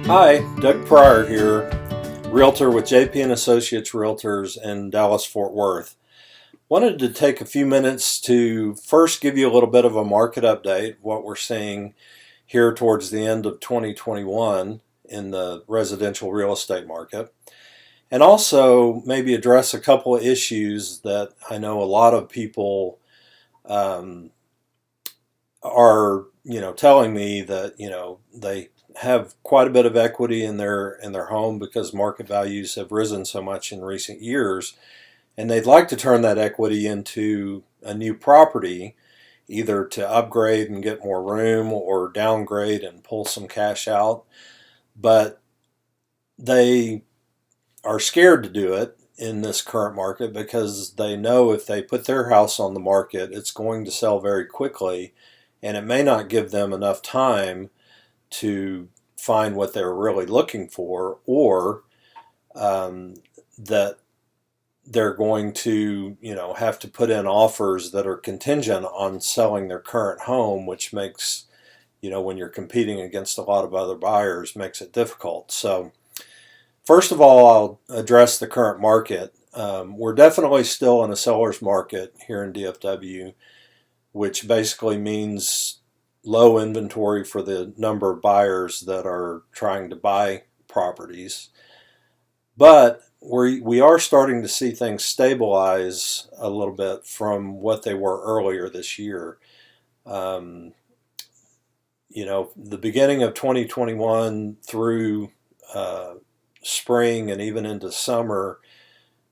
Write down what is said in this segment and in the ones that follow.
Hi, Doug Pryor here, Realtor with JP and Associates Realtors in Dallas, Fort Worth. Wanted to take a few minutes to first give you a little bit of a market update, what we're seeing here towards the end of 2021 in the residential real estate market, and also maybe address a couple of issues that I know a lot of people um, are telling me that they have quite a bit of equity in their home because market values have risen so much in recent years, and they'd like to turn that equity into a new property, either to upgrade and get more room or downgrade and pull some cash out. But they are scared to do it in this current market because they know if they put their house on the market, it's going to sell very quickly, and it may not give them enough time to find what they're really looking for, or that they're going to, have to put in offers that are contingent on selling their current home, which makes, when you're competing against a lot of other buyers, makes it difficult. So, first of all, I'll address the current market. We're definitely still in a seller's market here in DFW, which basically means low inventory for the number of buyers that are trying to buy properties. But we are starting to see things stabilize a little bit from what they were earlier this year. Um, the beginning of 2021 through spring and even into summer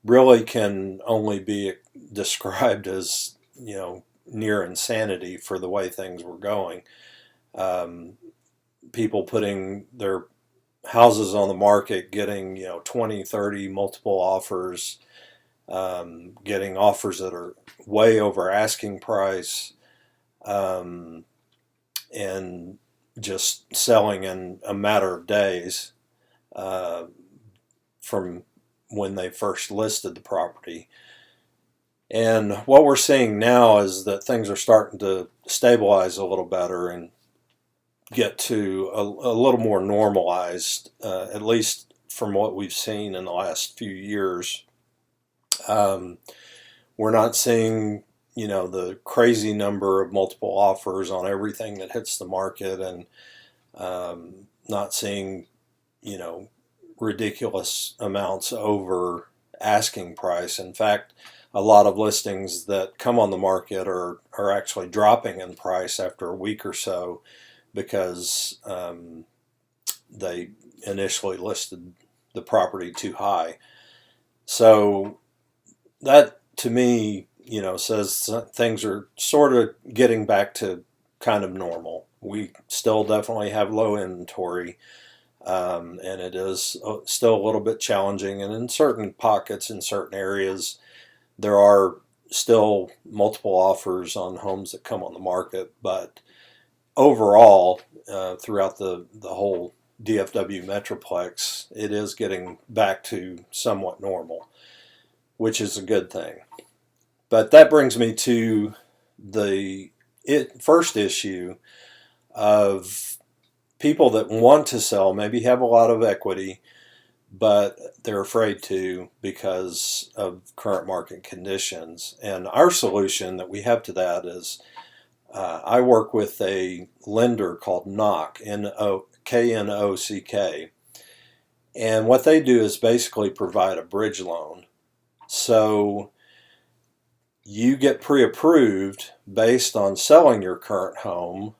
really can only be described as, near insanity for the way things were going. Um, People putting their houses on the market, getting 20, 30 multiple offers, getting offers that are way over asking price, um, and just selling in a matter of days uh, from when they first listed the property. And what we're seeing now is that things are starting to stabilize a little better and get to a little more normalized, at least from what we've seen in the last few years. Um, we're not seeing, the crazy number of multiple offers on everything that hits the market, and not seeing, you know, ridiculous amounts over asking price. In fact, a lot of listings that come on the market are actually dropping in price after a week or so because they initially listed the property too high. So that to me, says things are sort of getting back to kind of normal. We still definitely have low inventory, and it is still a little bit challenging. And in certain pockets, in certain areas, there are still multiple offers on homes that come on the market. But overall, throughout the whole DFW Metroplex, it is getting back to somewhat normal, which is a good thing. But that brings me to the first issue of people that want to sell, maybe have a lot of equity, but they're afraid to because of current market conditions. And our solution that we have to that is I work with a lender called Knock, Knock. And what they do is basically provide a bridge loan. So you get pre-approved based on selling your current home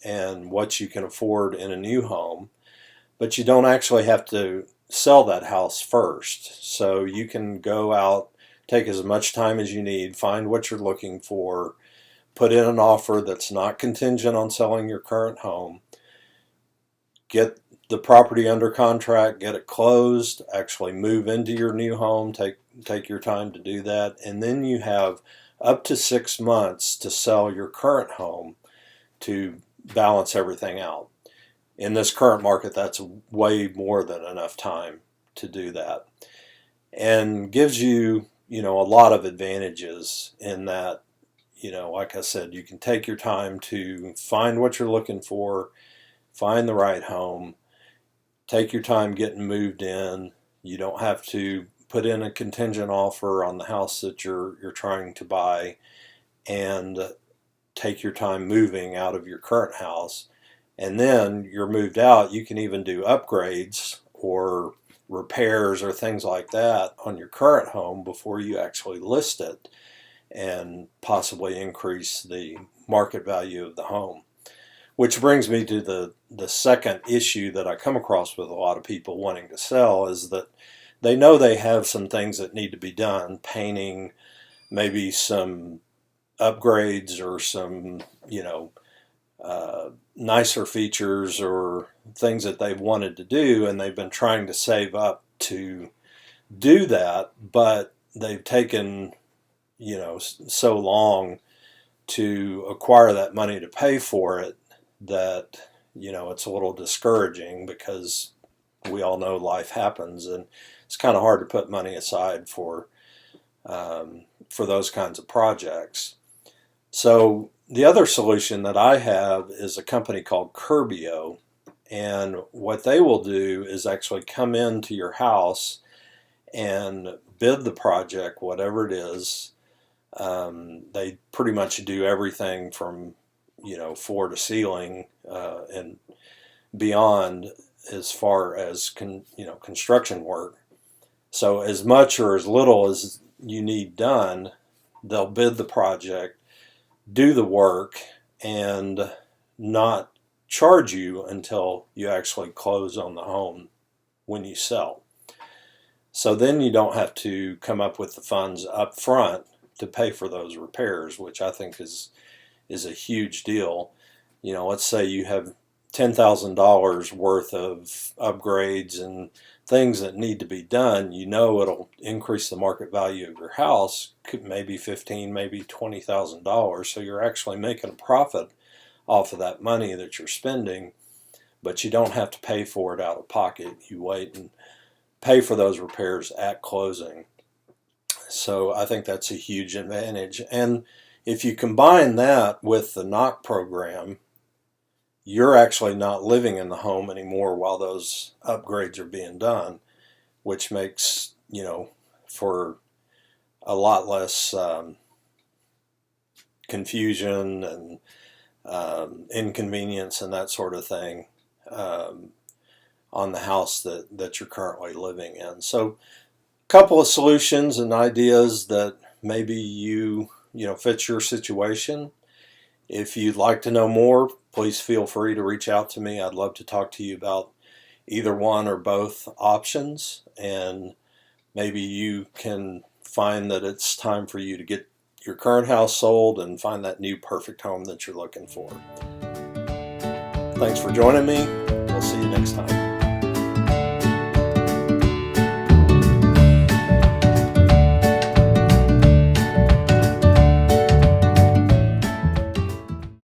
and what you can afford in a new home, but you don't actually have to sell that house first. So you can go out, take as much time as you need, find what you're looking for, put in an offer that's not contingent on selling your current home, get the property under contract, get it closed, actually move into your new home, take your time to do that, and then you have up to 6 months to sell your current home to balance everything out. In this current market, that's way more than enough time to do that, and gives you, a lot of advantages in that, like I said, you can take your time to find what you're looking for, find the right home, take your time getting moved in. You don't have to put in a contingent offer on the house that you're trying to buy, and take your time moving out of your current house. And then you're moved out, you can even do upgrades or repairs or things like that on your current home before you actually list it, and possibly increase the market value of the home. Which brings me to the second issue that I come across with a lot of people wanting to sell, is that they know they have some things that need to be done, painting, maybe some upgrades or some, nicer features or things that they've wanted to do, and they've been trying to save up to do that, but they've taken, so long to acquire that money to pay for it that, it's a little discouraging, because we all know life happens, and it's kind of hard to put money aside for those kinds of projects. So the other solution that I have is a company called Curbio, and what they will do is actually come into your house and bid the project, whatever it is. They pretty much do everything from floor to ceiling and beyond, as far as construction work. So as much or as little as you need done, they'll bid the project, do the work, and not charge you until you actually close on the home when you sell. So then you don't have to come up with the funds up front to pay for those repairs, which I think is a huge deal. Let's say you have $10,000 worth of upgrades and things that need to be done. It'll increase the market value of your house, maybe $15,000, maybe $20,000. So you're actually making a profit off of that money that you're spending, but you don't have to pay for it out of pocket. You wait and pay for those repairs at closing. So I think that's a huge advantage. And if you combine that with the knock program, you're actually not living in the home anymore while those upgrades are being done, which makes, for a lot less confusion and inconvenience and that sort of thing on the house that you're currently living in. So a couple of solutions and ideas that maybe fits your situation. If you'd like to know more, please feel free to reach out to me. I'd love to talk to you about either one or both options, and maybe you can find that it's time for you to get your current house sold and find that new perfect home that you're looking for. Thanks for joining me. We'll see you next time.